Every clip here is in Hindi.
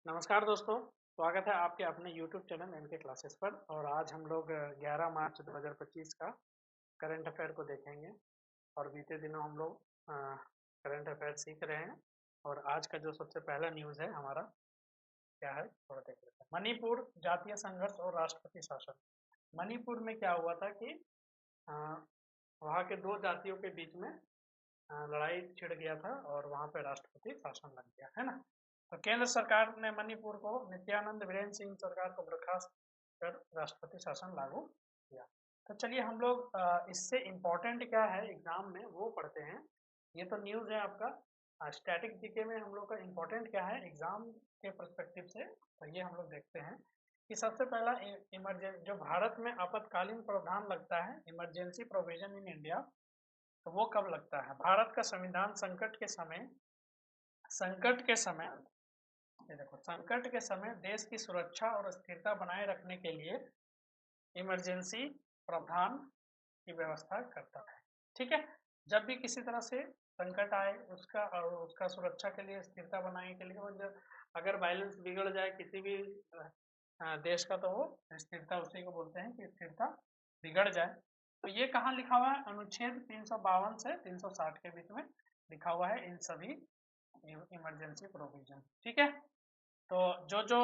नमस्कार दोस्तों, स्वागत है आपके अपने YouTube चैनल एनके क्लासेस पर। और आज हम लोग 11 मार्च 2025 का करंट अफेयर को देखेंगे। और बीते दिनों हम लोग करंट अफेयर सीख रहे हैं। और आज का जो सबसे पहला न्यूज़ है हमारा क्या है, थोड़ा देख लेते हैं। मणिपुर जातीय संघर्ष और राष्ट्रपति शासन। मणिपुर में क्या हुआ था कि अ, वहाँ के दो जातियों के बीच में लड़ाई छिड़ गया था और वहाँ पे राष्ट्रपति शासन लग गया है ना। तो केंद्र सरकार ने मणिपुर को नित्यानंद वीरेंद्र सिंह सरकार को बर्खास्त कर राष्ट्रपति शासन लागू किया। तो चलिए हम लोग इससे इम्पोर्टेंट क्या है एग्जाम में वो पढ़ते हैं। ये तो न्यूज़ है आपका। स्टैटिक जीके में हम लोग का इम्पोर्टेंट क्या है एग्जाम के पर्सपेक्टिव से, तो ये हम लोग देखते हैं कि सबसे पहला इमरजेंसी जो भारत में आपातकालीन प्रावधान लगता है, इमरजेंसी प्रोविजन इन इंडिया, तो वो कब लगता है? भारत का संविधान संकट के समय ये देखो, संकट के समय देश की सुरक्षा और स्थिरता बनाए रखने के लिए इमरजेंसी प्रावधान की व्यवस्था करता है। ठीक है, जब भी किसी तरह से संकट आए उसका सुरक्षा के लिए, स्थिरता बनाने के लिए, मतलब अगर बैलेंस बिगड़ जाए किसी भी देश का, तो वो स्थिरता उसी को बोलते हैं कि स्थिरता बिगड़ जाए। तो ये कहाँ लिखा हुआ है? अनुच्छेद 352 से 360 के बीच में लिखा हुआ है इन सभी इमरजेंसी प्रोविजन। ठीक है, तो जो जो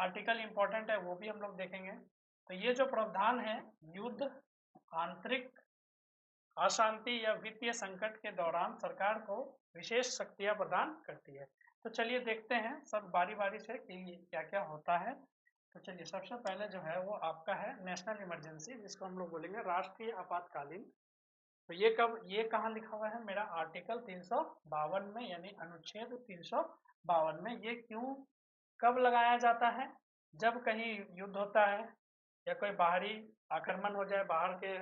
आर्टिकल इंपॉर्टेंट है वो भी हम लोग देखेंगे। तो ये जो प्रावधान है, युद्ध, आंतरिक अशांति या वित्तीय संकट के दौरान सरकार को विशेष शक्तियां प्रदान करती है। तो चलिए देखते हैं सब बारी बारी से कि क्या क्या होता है। तो चलिए सबसे पहले जो है वो आपका है नेशनल इमरजेंसी, जिसको हम लोग बोलेंगे राष्ट्रीय आपातकालीन। तो ये कहाँ लिखा हुआ है? मेरा आर्टिकल 352 में, यानी अनुच्छेद 352 में। ये क्यों, कब लगाया जाता है? जब कहीं युद्ध होता है या कोई बाहरी आक्रमण हो जाए, बाहर के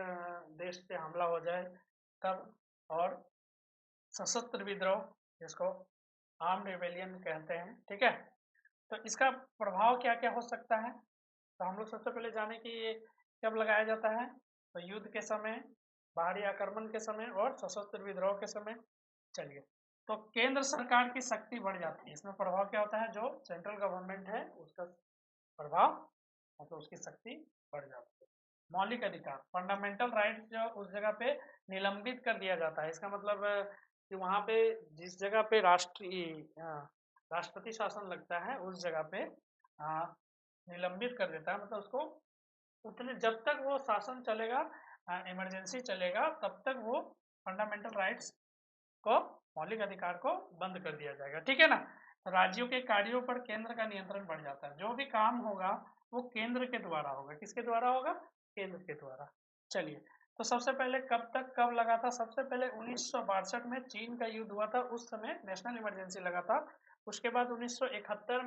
देश से हमला हो जाए तब, और सशस्त्र विद्रोह, जिसको आर्म्ड रिबेलियन कहते हैं। ठीक है, तो इसका प्रभाव क्या क्या हो सकता है? तो हम लोग सबसे पहले जाने कि ये कब लगाया जाता है। तो युद्ध के समय, बाहरी आक्रमण के समय और सशस्त्र विद्रोह के समय। चलिए, तो केंद्र सरकार की शक्ति बढ़ जाती है। इसमें प्रभाव क्या होता है? जो सेंट्रल गवर्नमेंट है उसका प्रभाव, मतलब उसकी शक्ति बढ़ जाती है। मौलिक अधिकार, फंडामेंटल राइट्स जो उस जगह पे निलंबित कर दिया जाता है। इसका मतलब कि वहाँ पे जिस जगह पे राष्ट्रपति शासन लगता है उस जगह पे निलंबित कर देता है। मतलब उसको उतने, जब तक वो शासन चलेगा, इमरजेंसी चलेगा, तब तक वो फंडामेंटल राइट्स को, मौलिक अधिकार को बंद कर दिया जाएगा। ठीक है ना। तो राज्यों के कार्यों पर केंद्र का नियंत्रण बढ़ जाता है। जो भी काम होगा वो केंद्र के द्वारा होगा। किसके द्वारा होगा? केंद्र के द्वारा। चलिए, तो सबसे पहले कब लगा था? सबसे पहले 1962 में चीन का युद्ध हुआ था, उस समय नेशनल इमरजेंसी लगा था। उसके बाद 1971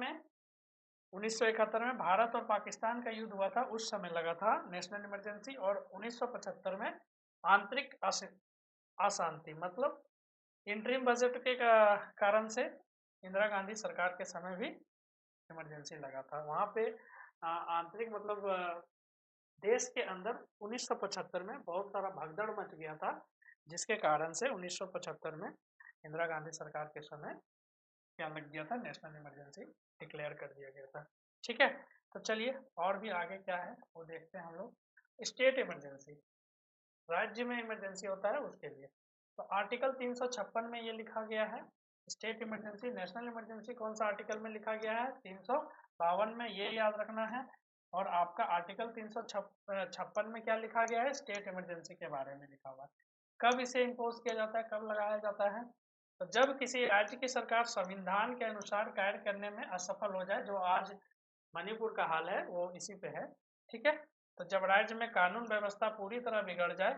में भारत और पाकिस्तान का युद्ध हुआ था, उस समय लगा था नेशनल इमरजेंसी। और 1975 में आंतरिक अशांति, मतलब इंटरिम बजट के कारण से इंदिरा गांधी सरकार के समय भी इमरजेंसी लगा था। वहाँ पे आंतरिक, मतलब देश के अंदर 1975 में बहुत सारा भगदड़ मच गया था, जिसके कारण से 1975 में इंदिरा गांधी सरकार के समय क्या लग गया था? नेशनल इमरजेंसी डिक्लेयर कर दिया गया था। ठीक है, तो चलिए और भी आगे क्या है वो देखते हैं हम लोग। स्टेट इमरजेंसी, राज्य में इमरजेंसी होता है उसके लिए। तो आर्टिकल 356 में ये लिखा गया है स्टेट इमरजेंसी। नेशनल इमरजेंसी कौन सा आर्टिकल में लिखा गया है? 352 में, ये याद रखना है। और आपका आर्टिकल 356 में क्या लिखा गया है? स्टेट इमरजेंसी के बारे में लिखा हुआ है। कब इसे इम्पोज किया जाता है, कब लगाया जाता है? तो जब किसी राज्य की सरकार संविधान के अनुसार कार्य करने में असफल हो जाए, जो आज मणिपुर का हाल है वो इसी पे है। ठीक है, तो जब राज्य में कानून व्यवस्था पूरी तरह बिगड़ जाए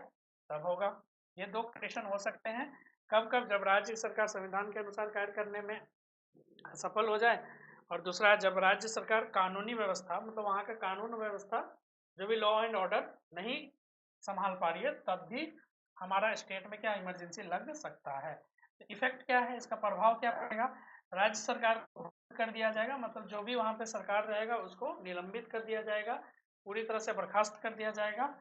तब होगा। ये दो कंडीशन हो सकते हैं। कब कब? जब राज्य सरकार संविधान के अनुसार कार्य करने में सफल हो जाए, और दूसरा जब राज्य सरकार कानूनी व्यवस्था, मतलब वहाँ का कानून व्यवस्था, जो भी लॉ एंड ऑर्डर नहीं संभाल पा रही है, तब भी हमारा स्टेट में क्या इमरजेंसी लग सकता है। तो इफेक्ट क्या है, इसका प्रभाव क्या पड़ेगा? राज्य सरकार को कर दिया जाएगा, मतलब जो भी वहाँ पे सरकार रहेगा उसको निलंबित कर दिया जाएगा, पूरी तरह से बर्खास्त कर दिया जाएगा।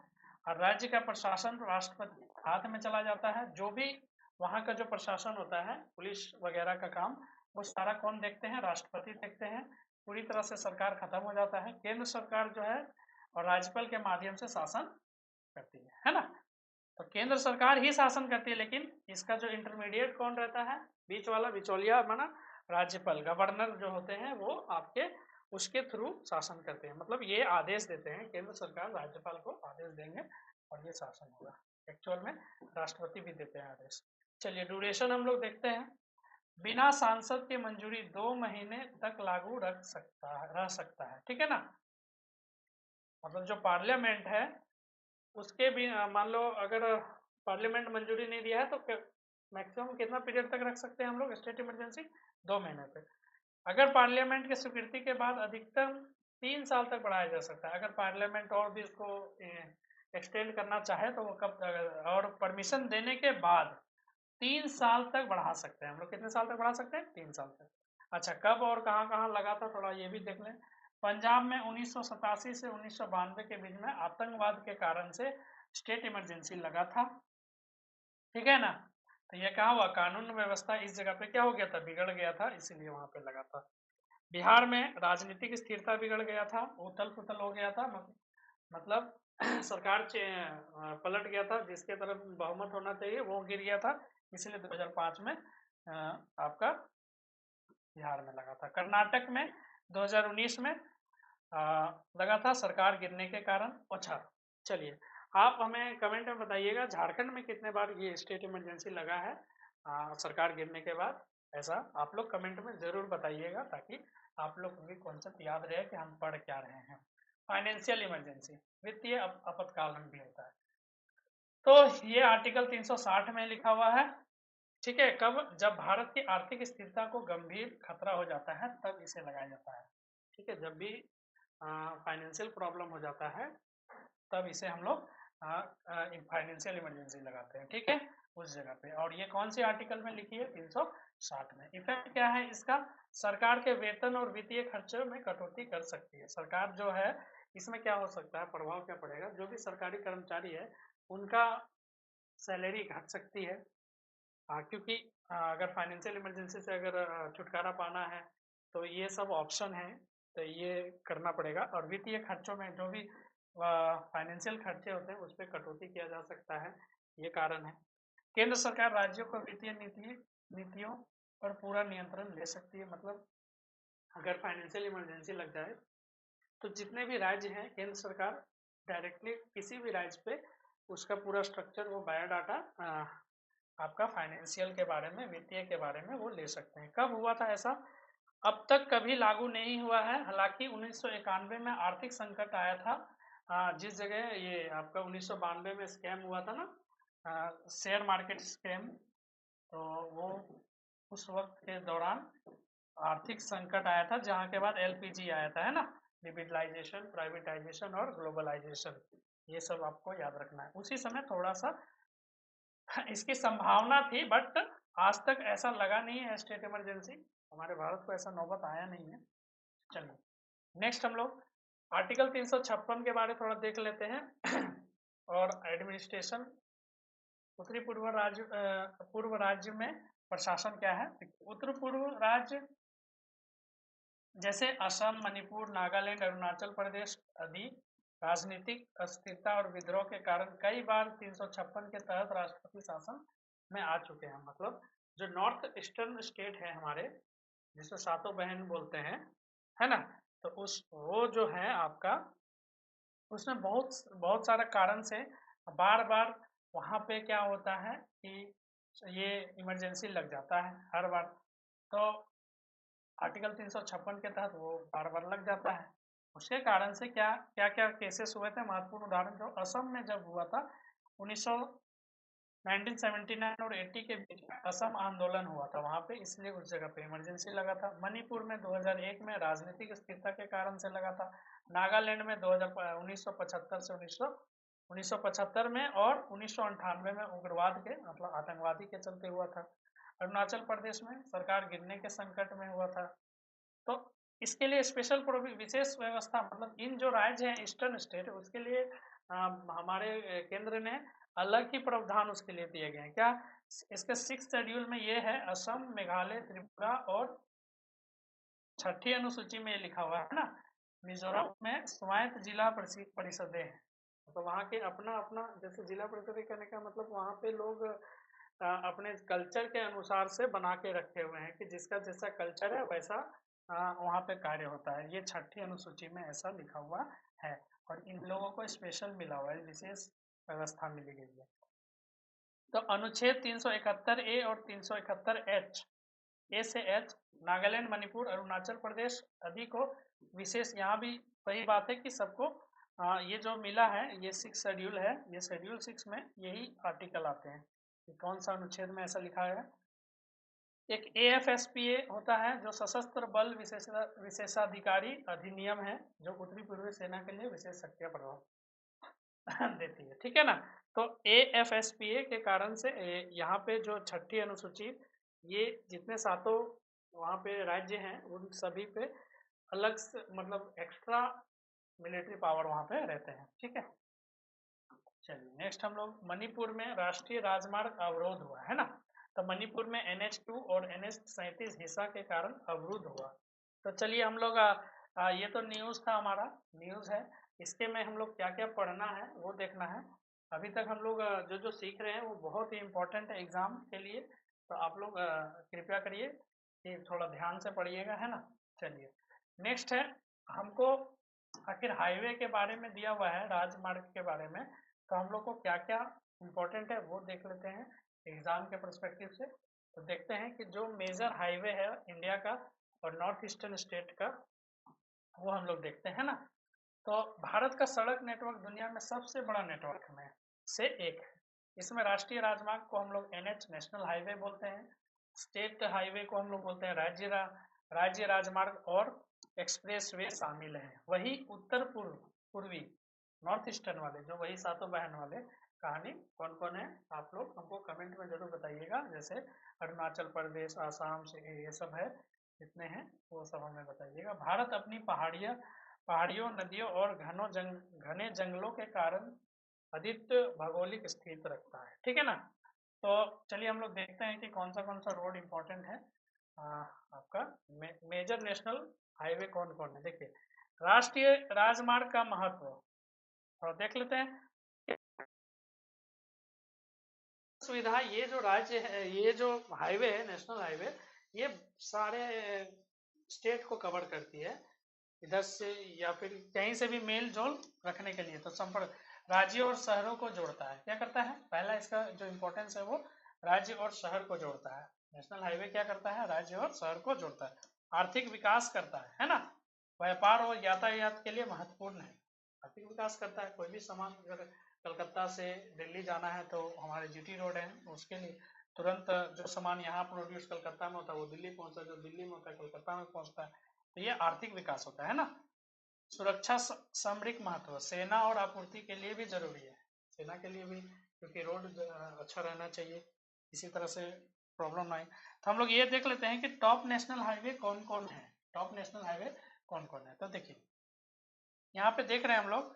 और राज्य का प्रशासन राष्ट्रपति हाथ में चला जाता है। जो भी वहाँ का जो प्रशासन होता है, पुलिस वगैरह का काम, वो सारा कौन देखते हैं? राष्ट्रपति देखते हैं। पूरी तरह से सरकार खत्म हो जाता है। केंद्र सरकार जो है और राज्यपाल के माध्यम से शासन करती है ना। तो केंद्र सरकार ही शासन करती है, लेकिन इसका जो इंटरमीडिएट कौन रहता है, बीच वाला बिचौलिया माना राज्यपाल, गवर्नर जो होते हैं वो आपके उसके थ्रू शासन करते हैं। मतलब ये आदेश देते हैं, केंद्र सरकार राज्यपाल को आदेश देंगे और ये शासन होगा। एक्चुअल में राष्ट्रपति भी देते हैं आदेश। चलिए ड्यूरेशन हम लोग देखते हैं। बिना सांसद की मंजूरी 2 महीने तक लागू रह सकता है, ठीक है ना। मतलब जो पार्लियामेंट है उसके भी मान लो अगर पार्लियामेंट मंजूरी नहीं दिया है तो मैक्सिमम कितना पीरियड तक रख सकते हैं हम लोग स्टेट इमरजेंसी, 2 महीने तक। अगर पार्लियामेंट की स्वीकृति के बाद अधिकतम 3 साल तक बढ़ाया जा सकता है। अगर पार्लियामेंट और भी इसको एक्सटेंड करना चाहे तो वो कब, और परमिशन देने के बाद 3 साल तक बढ़ा सकते हैं हम लोग। कितने साल तक बढ़ा सकते हैं, 3 साल तक। अच्छा, कब और कहाँ कहाँ लगा था थोड़ा ये भी देख लें। पंजाब में 1987 से 1992 के बीच में आतंकवाद के कारण से स्टेट इमरजेंसी लगा था, ठीक है ना। तो ये क्या हुआ, कानून व्यवस्था इस जगह पे क्या हो गया था, बिगड़ गया था, इसीलिए वहां पे लगा था। बिहार में राजनीतिक स्थिरता बिगड़ गया था, उथल पुथल हो गया था, मतलब सरकार पलट गया था, जिसके तरफ बहुमत होना चाहिए वो गिर गया था, इसलिए 2005 में आपका बिहार में लगा था। कर्नाटक में 2019 में लगा था सरकार गिरने के कारण। अच्छा चलिए, आप हमें कमेंट में बताइएगा झारखंड में कितने बार ये स्टेट इमरजेंसी लगा है सरकार गिरने के बाद। ऐसा आप लोग कमेंट में जरूर बताइएगा, ताकि आप लोग को भी कॉन्सेप्ट याद रहे कि हम पढ़ क्या रहे हैं। फाइनेंशियल इमरजेंसी, वित्तीय आपातकालीन भी होता है। तो ये आर्टिकल 360 में लिखा हुआ है, ठीक है। कब, जब भारत की आर्थिक स्थिरता को गंभीर खतरा हो जाता है तब इसे लगाया जाता है, ठीक है। जब भी फाइनेंशियल प्रॉब्लम हो जाता है तब इसे हम लोग फाइनेंशियल इमरजेंसी लगाते हैं, ठीक है, उस जगह पे। और ये कौन सी आर्टिकल में लिखी है, 360 में। इफेक्ट क्या है इसका, सरकार के वेतन और वित्तीय खर्चों में कटौती कर सकती है सरकार जो है। इसमें क्या हो सकता है, प्रभाव क्या पड़ेगा, जो भी सरकारी कर्मचारी है उनका सैलरी घट सकती है, क्योंकि अगर फाइनेंशियल इमरजेंसी से अगर छुटकारा पाना है तो ये सब ऑप्शन है, तो ये करना पड़ेगा। और वित्तीय खर्चों में जो भी फाइनेंशियल खर्चे होते हैं उस पर कटौती किया जा सकता है, ये कारण है। केंद्र सरकार राज्यों को वित्तीय नीतियों पर पूरा नियंत्रण ले सकती है। मतलब अगर फाइनेंशियल इमरजेंसी लग जाए तो जितने भी राज्य हैं, केंद्र सरकार डायरेक्टली किसी भी राज्य पे उसका पूरा स्ट्रक्चर, वो बायोडाटा आपका फाइनेंशियल के बारे में, वित्तीय के बारे में वो ले सकते हैं। कब हुआ था ऐसा, अब तक कभी लागू नहीं हुआ है। हालांकि 1991 में आर्थिक संकट आया था, जिस जगह ये आपका 1992 में स्कैम हुआ था ना, शेयर मार्केट स्कैम, तो वो उस वक्त के दौरान आर्थिक संकट आया था, जहाँ के बाद एलपीजी आया था, है ना, लिबरलाइजेशन, प्राइवेटाइजेशन और ग्लोबलाइजेशन, ये सब आपको याद रखना है। उसी समय थोड़ा सा इसकी संभावना थी, बट आज तक ऐसा लगा नहीं है स्टेट इमरजेंसी, हमारे भारत को ऐसा नौबत आया नहीं है। चलिए नेक्स्ट हम लोग आर्टिकल 356 के बारे में थोड़ा देख लेते हैं और एडमिनिस्ट्रेशन, उत्तरी पूर्व राज्य में प्रशासन क्या है। उत्तर पूर्व राज्य जैसे असम, मणिपुर, नागालैंड, अरुणाचल प्रदेश आदि राजनीतिक अस्थिरता और विद्रोह के कारण कई बार 356 के तहत राष्ट्रपति शासन में आ चुके हैं। मतलब जो नॉर्थ ईस्टर्न स्टेट है हमारे, जिसे सातों बहन बोलते हैं, है ना, तो उस वो जो है आपका, उसमें बहुत बहुत सारा कारण से बार बार वहाँ पे क्या होता है कि ये इमरजेंसी लग जाता है हर बार। तो आर्टिकल 356 के तहत वो बार बार लग जाता है। उसके कारण से क्या क्या क्या केसेस हुए थे, महत्वपूर्ण उदाहरण जो असम में जब हुआ था 1979 और 80 के बीच में असम आंदोलन हुआ था वहाँ पे, इसलिए उस जगह पे इमरजेंसी लगा था। मणिपुर में 2001 में राजनीतिक स्थिरता के कारण से लगा था। नागालैंड में 1975 से 1975 में और 1998 में उग्रवाद के मतलब आतंकवादी के चलते हुआ था। अरुणाचल प्रदेश में सरकार गिरने के संकट में हुआ था। तो इसके लिए स्पेशल विशेष व्यवस्था, मतलब इन जो राज्य हैं ईस्टर्न स्टेट, उसके लिए हमारे केंद्र ने अलग ही प्रावधान उसके लिए दिए गए हैं। क्या, इसके 6 शेड्यूल में ये है, असम, मेघालय, त्रिपुरा और छठी अनुसूची में लिखा हुआ है ना, मिजोरम में स्वायत्त जिला परिषदें हैं, तो वहाँ के अपना अपना, जैसे जिला परिषद कहने का मतलब वहाँ पे लोग अपने कल्चर के अनुसार से बना के रखे हुए हैं कि जिसका जैसा कल्चर है वैसा वहाँ पे कार्य होता है। ये छठी अनुसूची में ऐसा लिखा हुआ है और इन लोगों को स्पेशल मिला हुआ है, विशेष व्यवस्था मिली गई है। तो अनुच्छेद 371 ए और 371 एच, ए से एच, नागालैंड, मणिपुर, अरुणाचल प्रदेश आदि को विशेष, यहाँ भी वही बात है कि सबको ये जो मिला है ये 6 शेड्यूल है, ये शेड्यूल 6 में यही आर्टिकल आते हैं कि कौन सा अनुच्छेद में ऐसा लिखा है। एक AFSPA होता है जो सशस्त्र बल विशेषाधिकारी अधिनियम है, जो उत्तरी पूर्वी सेना के लिए विशेष शक्तियां प्रदान देती है, ठीक है ना। तो AFSPA के कारण से यहाँ पे जो छठी अनुसूची, ये जितने सातों वहाँ पे राज्य हैं उन सभी पे अलग से मतलब एक्स्ट्रा मिलिट्री पावर वहाँ पे रहते हैं, ठीक है। चलिए नेक्स्ट हम लोग, मणिपुर में राष्ट्रीय राजमार्ग अवरोध हुआ है ना, तो मणिपुर में NH2 और NH37 हिस्सा के कारण अवरुद्ध हुआ। तो चलिए हम लोग ये तो न्यूज़ था, हमारा न्यूज़ है, इसके में हम लोग क्या क्या पढ़ना है वो देखना है। अभी तक हम लोग जो जो सीख रहे हैं वो बहुत ही इम्पोर्टेंट है एग्जाम के लिए, तो आप लोग कृपया करिए कि थोड़ा ध्यान से पढ़िएगा, है ना। चलिए नेक्स्ट है, हमको आखिर हाईवे के बारे में दिया हुआ है, राजमार्ग के बारे में, तो हम लोग को क्या क्या इम्पोर्टेंट है वो देख लेते हैं एग्जाम के पर्सपेक्टिव से। तो देखते हैं कि जो मेजर हाईवे है इंडिया का और नॉर्थ ईस्टर्न स्टेट का, वो हम लोग देखते हैं ना। तो भारत का सड़क नेटवर्क दुनिया में सबसे बड़ा नेटवर्क में से एक है। इसमें राष्ट्रीय राजमार्ग को हम लोग NH नेशनल हाईवे बोलते हैं, स्टेट हाईवे को हम लोग बोलते हैं राज्य राजमार्ग और एक्सप्रेस वे शामिल है। वही उत्तर पूर्वी नॉर्थ ईस्टर्न वाले, जो वही सातों बहन वाले कहानी कौन कौन है, आप लोग हमको कमेंट में जरूर बताइएगा। जैसे अरुणाचल प्रदेश, आसाम से ये सब है, जितने हैं वो सब हमें बताइएगा। भारत अपनी पहाड़ियों, नदियों और घने जंगलों के कारण अद्वितीय भौगोलिक स्थिति रखता है, ठीक है ना। तो चलिए हम लोग देखते हैं कि कौन सा रोड इम्पोर्टेंट है। आपका मेजर नेशनल हाईवे कौन कौन है। देखिए राष्ट्रीय राजमार्ग का महत्व और देख लेते हैं। सुविधा, ये जो राज्य है, ये जो हाईवे है नेशनल हाईवे, ये सारे स्टेट को कवर करती है, इधर से या फिर कहीं से भी मेल जोल रखने के लिए। तो संपर्क राज्यों और शहरों को जोड़ता है, क्या करता है, पहला इसका जो इम्पोर्टेंस है वो राज्य और शहर को जोड़ता है। नेशनल हाईवे क्या करता है, राज्य और शहर को जोड़ता है। आर्थिक विकास करता है ना, व्यापार और यातायात के लिए महत्वपूर्ण है। आर्थिक विकास करता है, कोई भी सामान अगर कलकत्ता से दिल्ली जाना है तो हमारे GT रोड है, उसके लिए तुरंत जो सामान यहाँ प्रोड्यूस कलकत्ता में होता है वो दिल्ली पहुंचता है, जो दिल्ली में होता है कलकत्ता में पहुंचता है। तो ये आर्थिक विकास होता है ना। सुरक्षा सामरिक महत्व, सेना और आपूर्ति के लिए भी जरूरी है, सेना के लिए भी, क्योंकि रोड अच्छा रहना चाहिए, इसी तरह से प्रॉब्लम ना आए। तो हम लोग ये देख लेते हैं कि टॉप नेशनल हाईवे कौन कौन है, टॉप नेशनल हाईवे कौन कौन है। तो देखिए यहाँ पे देख रहे हैं हम लोग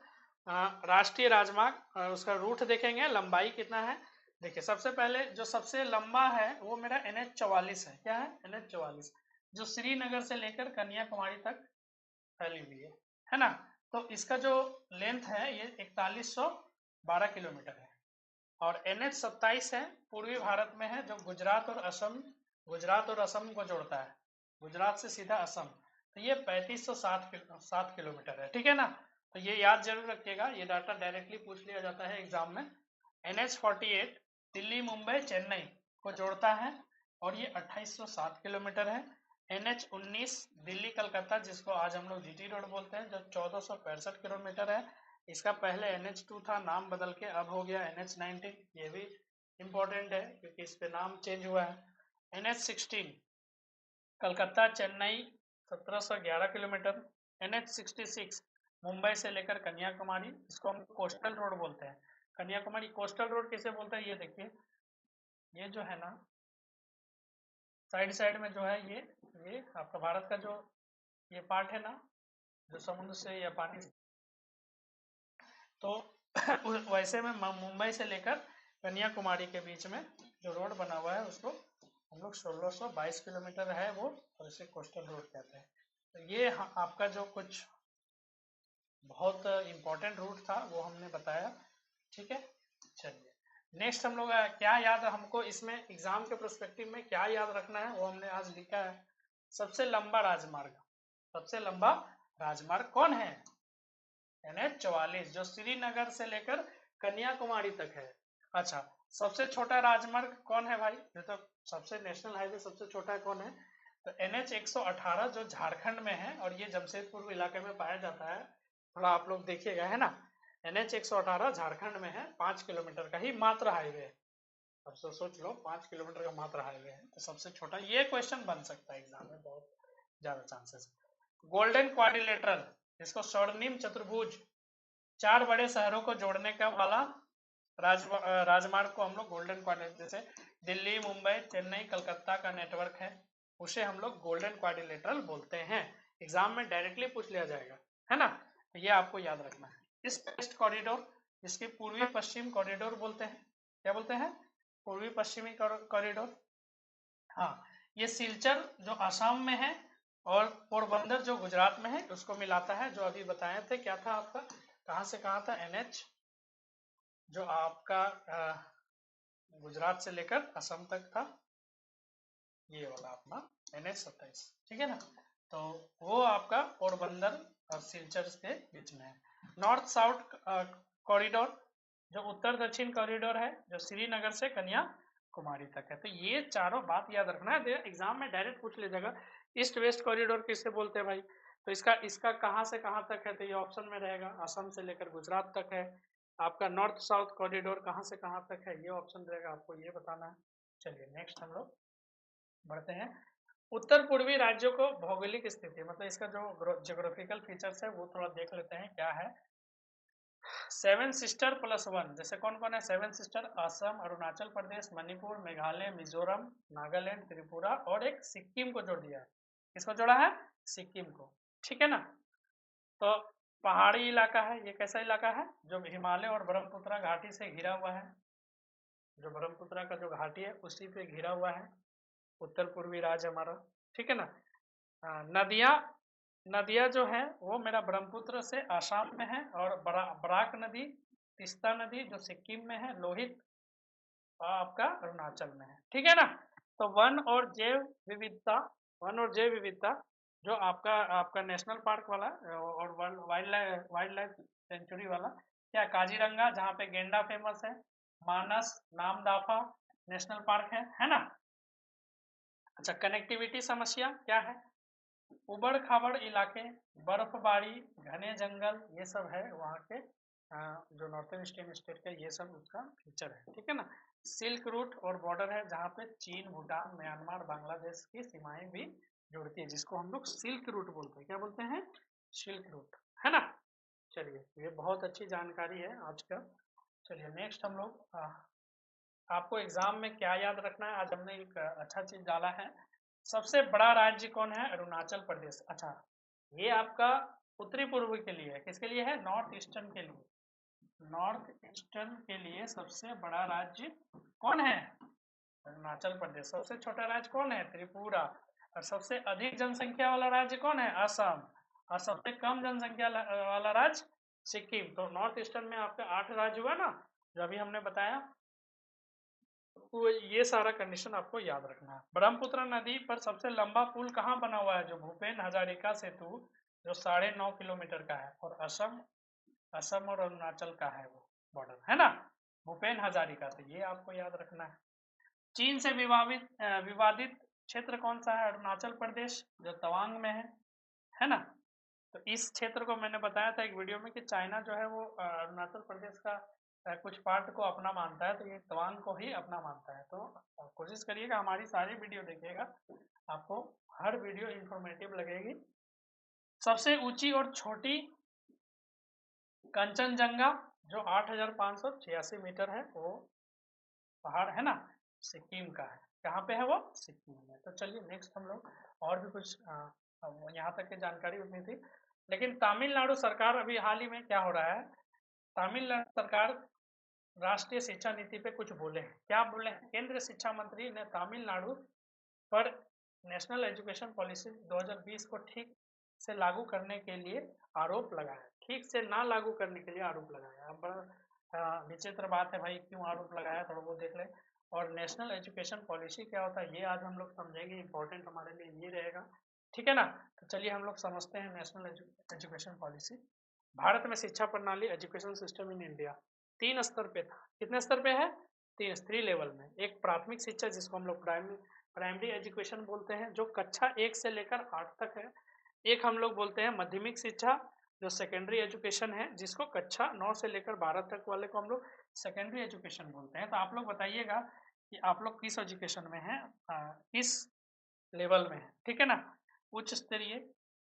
राष्ट्रीय राजमार्ग, उसका रूट देखेंगे, लंबाई कितना है। देखिए सबसे पहले जो सबसे लंबा है वो मेरा NH44 है। क्या है, NH44, जो श्रीनगर से लेकर कन्याकुमारी तक फैली हुई है ना। तो इसका जो लेंथ है ये 4112 किलोमीटर है। और NH27 है, पूर्वी भारत में है, जो गुजरात और असम को जोड़ता है, गुजरात से सीधा असम। तो ये 3507 किलोमीटर है, ठीक है ना। तो ये याद जरूर रखिएगा, ये डाटा डायरेक्टली पूछ लिया जाता है एग्जाम में। NH48 दिल्ली, मुंबई, चेन्नई को जोड़ता है और ये 2807 किलोमीटर है। NH19 दिल्ली, कलकत्ता, जिसको आज हम लोग GT रोड बोलते हैं, जो 1465 किलोमीटर है। इसका पहले NH2 था, नाम बदल के अब हो गया NH19, ये भी इम्पोर्टेंट है क्योंकि इस पे नाम चेंज हुआ है। NH16 Calcutta, Chennai 1711 kilometre. NH66 Mumbai से लेकर कन्याकुमारी, इसको हम कोस्टल रोड बोलते हैं। कन्याकुमारी कोस्टल रोड किसे बोलते हैं, ये देखिए, ये जो है ना साइड में जो है ये आपका भारत का जो ये पार्ट है ना, जो समुद्र से या पानी से, तो वैसे में मुंबई से लेकर कन्याकुमारी के बीच में जो रोड बना हुआ है उसको हम लोग 1622 किलोमीटर है वो, और इसे कोस्टल रोड कहते हैं। तो ये आपका जो कुछ बहुत इम्पोर्टेंट रूट था वो हमने बताया, ठीक है। चलिए नेक्स्ट हम लोग क्या याद हमको इसमें एग्जाम के प्रोस्पेक्टिव में क्या याद रखना है वो हमने आज लिखा है। सबसे लंबा राजमार्ग, सबसे लंबा राजमार्ग कौन है? NH-44 जो श्रीनगर से लेकर कन्याकुमारी तक है। अच्छा, सबसे छोटा राजमार्ग कौन है भाई? ये तो सबसे नेशनल हाईवे सबसे छोटा कौन है? तो NH-118 जो झारखंड में है और ये जमशेदपुर इलाके में पाया जाता है। थोड़ा आप लोग देखिएगा, है ना। NH-118 झारखंड में है, 5 किलोमीटर का ही मात्र हाईवे है। अब सोच लो 5 किलोमीटर का मात्र हाईवे है, तो सबसे छोटा ये क्वेश्चन बन सकता है एग्जाम में, बहुत ज्यादा चांसेस। गोल्डन क्वाड्रिलेटरल, इसको स्वर्णिम चतुर्भुज, 4 बड़े शहरों को जोड़ने का वाला राजमार्ग को हम लोग गोल्डन क्वाड्रिलेटरल, जैसे दिल्ली, मुंबई, चेन्नई, कलकत्ता का नेटवर्क है, उसे हम लोग गोल्डन क्वाड्रिलेटरल बोलते हैं। एग्जाम में डायरेक्टली पूछ लिया जाएगा, है ना। तो ये आपको याद रखना है। ईस्ट वेस्ट कॉरिडोर, जिसके पूर्वी पश्चिम कॉरिडोर बोलते हैं, क्या बोलते हैं? पूर्वी पश्चिमी कॉरिडोर। हाँ, ये सिलचर जो असम में है और पोरबंदर जो गुजरात में है उसको मिलाता है, जो अभी बताए थे। क्या था आपका, कहाँ से कहाँ था? NH जो आपका गुजरात से लेकर असम तक था, ये वाला अपना NH-27, ठीक है ना। तो वो आपका पोरबंदर और सिलचर के बीच में है। नॉर्थ साउथ कॉरिडोर जो उत्तर दक्षिण कॉरिडोर है, जो श्रीनगर से कन्याकुमारी तक है। तो ये चारों बात याद रखना है, एग्जाम में डायरेक्ट पूछ लीजिएगा। ईस्ट वेस्ट कॉरिडोर किससे बोलते हैं भाई? तो इसका कहाँ से कहाँ तक है? तो ये ऑप्शन में रहेगा, असम से लेकर गुजरात तक है। आपका नॉर्थ साउथ कॉरिडोर कहाँ से कहाँ तक है, ये ऑप्शन रहेगा, आपको ये बताना है। चलिए नेक्स्ट हम लोग बढ़ते हैं। उत्तर पूर्वी राज्यों को भौगोलिक स्थिति, मतलब इसका जो ज्योग्राफिकल फीचर्स है वो थोड़ा देख लेते हैं क्या है। 7 सिस्टर +1, जैसे कौन कौन है 7 सिस्टर? असम, अरुणाचल प्रदेश, मणिपुर, मेघालय, मिजोरम, नागालैंड, त्रिपुरा और एक सिक्किम को जोड़ दिया है। किसको जोड़ा है? सिक्किम को, ठीक है ना। तो पहाड़ी इलाका है, ये कैसा इलाका है? जो हिमालय और ब्रह्मपुत्र घाटी से घिरा हुआ है, जो ब्रह्मपुत्र का जो घाटी है उसी पे घिरा हुआ है उत्तर पूर्वी राज्य हमारा, ठीक है ना। नदियाँ, नदियाँ जो है वो मेरा ब्रह्मपुत्र से आसाम में है, और बराक नदी, तीस्ता नदी जो सिक्किम में है, लोहित आपका अरुणाचल में है, ठीक है ना। तो वन और जैव विविधता जो आपका आपका नेशनल पार्क वाला और वाइल्ड लाइफ सेंचुरी वाला, क्या काजीरंगा जहाँ पे गेंडा फेमस है, मानस, नामदाफा नेशनल पार्क है ना। अच्छा, कनेक्टिविटी समस्या क्या है? उबड़ खाबड़ इलाके, बर्फबारी, घने जंगल, ये सब है वहाँ के जो नॉर्थन ईस्टर्न स्टेट का, ये सब उसका फीचर है, ठीक है ना। सिल्क रूट और बॉर्डर है जहाँ पे चीन, भूटान, म्यांमार, बांग्लादेश की सीमाएं भी जुड़ती है, जिसको हम लोग सिल्क रूट बोलते हैं। क्या बोलते हैं? सिल्क रूट, है ना। चलिए ये बहुत अच्छी जानकारी है आज का। चलिए नेक्स्ट हम लोग आपको एग्जाम में क्या याद रखना है, आज हमने एक अच्छा चीज डाला है। सबसे बड़ा राज्य कौन है? अरुणाचल प्रदेश। अच्छा, ये आपका उत्तरी पूर्व के लिए है, किसके लिए है? नॉर्थ ईस्टर्न के लिए। नॉर्थ ईस्टर्न के लिए सबसे बड़ा राज्य कौन है? अरुणाचल प्रदेश। सबसे छोटा राज्य कौन है? त्रिपुरा। और सबसे अधिक जनसंख्या वाला राज्य कौन है? असम। और सबसे कम जनसंख्या वाला राज्य सिक्किम। तो नॉर्थ ईस्टर्न में आपका 8 राज्य हुआ ना, जो अभी हमने बताया। तो ये सारा कंडीशन आपको याद रखना है। ब्रह्मपुत्र नदी पर सबसे लंबा पुल कहाँ बना हुआ है? जो भूपेन हजारिका सेतु, जो 9.5 किलोमीटर का है, और असम और अरुणाचल का है वो बॉर्डर, है ना, भूपेन हजारिका। तो ये आपको याद रखना है। चीन से विवादित क्षेत्र कौन सा है? अरुणाचल प्रदेश, जो तवांग में है ना। तो इस क्षेत्र को मैंने बताया था एक वीडियो में कि चाइना जो है वो अरुणाचल प्रदेश का कुछ पार्ट को अपना मानता है, तो ये तवांग को ही अपना मानता है। तो कोशिश करिएगा हमारी सारी वीडियो देखिएगा, आपको हर वीडियो इंफॉर्मेटिव लगेगी। सबसे ऊंची और छोटी कंचनजंगा जो 8,586 मीटर है, वो पहाड़ है ना, सिक्किम का है। कहाँ पे है वो? सिक्किम में। तो चलिए नेक्स्ट हम लोग और भी कुछ यहाँ तक की जानकारी उतनी थी। लेकिन तमिलनाडु सरकार अभी हाल ही में क्या हो रहा है, तमिलनाडु सरकार राष्ट्रीय शिक्षा नीति पे कुछ बोले हैं। क्या बोले हैं? केंद्रीय शिक्षा मंत्री ने तमिलनाडु पर नेशनल एजुकेशन पॉलिसी 2020 को ठीक से लागू करने के लिए आरोप लगाया, ठीक से ना लागू करने के लिए आरोप लगाया। अब बड़ा विचित्र बात है भाई, क्यों आरोप लगाया, थोड़ा वो देख ले। और नेशनल एजुकेशन पॉलिसी क्या होता है ये आज हम लोग समझेंगे, इंपॉर्टेंट हमारे लिए ये रहेगा, ठीक है ना। तो चलिए हम लोग समझते हैं नेशनल एजुकेशन पॉलिसी। भारत में शिक्षा प्रणाली, एजुकेशन सिस्टम इन इंडिया 3 स्तर पे था। कितने स्तर पे है? 3 लेवल में। एक प्राथमिक शिक्षा जिसको हम लोग प्राइमरी एजुकेशन बोलते हैं, जो कक्षा 1 से लेकर 8 तक है। एक हम लोग बोलते हैं माध्यमिक शिक्षा, जो सेकेंडरी एजुकेशन है, जिसको कक्षा 9 से लेकर 12 तक वाले को हम लोग सेकेंडरी एजुकेशन बोलते हैं। तो आप लोग बताइएगा कि आप लोग किस एजुकेशन में हैं, किस लेवल में है, ठीक है ना। उच्च स्तरीय